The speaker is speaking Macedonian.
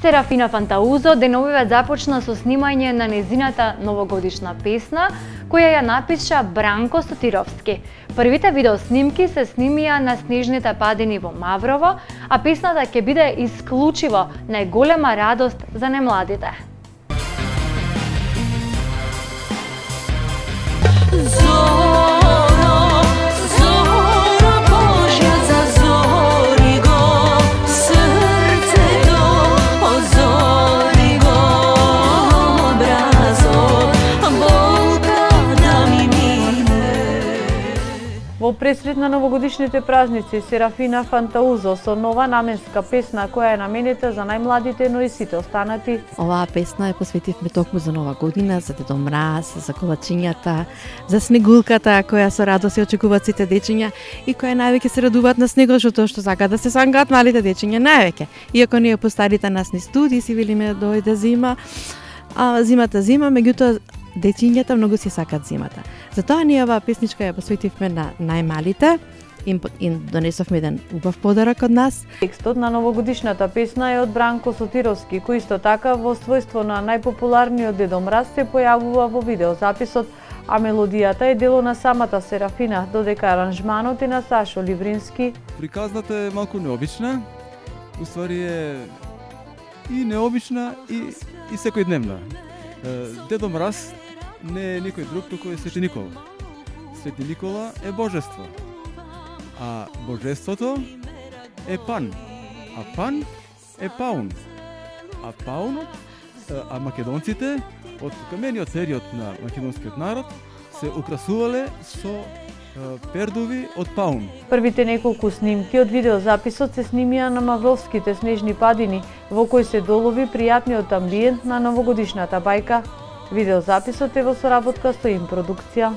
Серафина Фантаузо деновиве започна со снимање на незината новогодишна песна, која ја напиша Бранко Сотировски. Првите видеоснимки се снимија на снежните падини во Маврово, а песната ќе биде исклучиво најголема радост за немладите. Во пресрет на новогодишните празници, Серафина Фантаузо со нова наменска песна која е наменита за најмладите, но и сите останати. Оваа песна ја посветивме токму за Нова година, за Дедо Мраз, за колачињата, за снегулката која со радост се очекуваат сите дечиња и која највеќе се радуваат на снегот, што сакаат да се сангаат малите дечиња највеќе. Иако ние постарите нас ни студи си велиме дојде зима, а зимата зима, меѓутоа дечињата многу си сакаат зимата. Затоа ние оваа песничка ја посветивме на најмалите, им донесовме еден убав подарок од нас. Текстот на новогодишната песна е од Бранко Сотировски, кој исто така во својство на најпопуларниот Дедо Мраз се појавува во видеозаписот, а мелодијата е дело на самата Серафина, додека аранжманот е на Сашо Ливрински. Приказната е малку необична, уствари е и необична и секојдневна. Дедо Мраз не е никој друг, туку е Свети Никола. Свети Никола е божество, а божеството е пан, а пан е паун. А паунот, а македонците од камениот период на македонскиот народ се украсувале со пердови од паун. Првите неколку снимки од видеозаписот се снимија на мавровските снежни падини, во кои се долови пријатниот амбиент на новогодишната бајка. Видеозаписот е во соработка со Им продукција.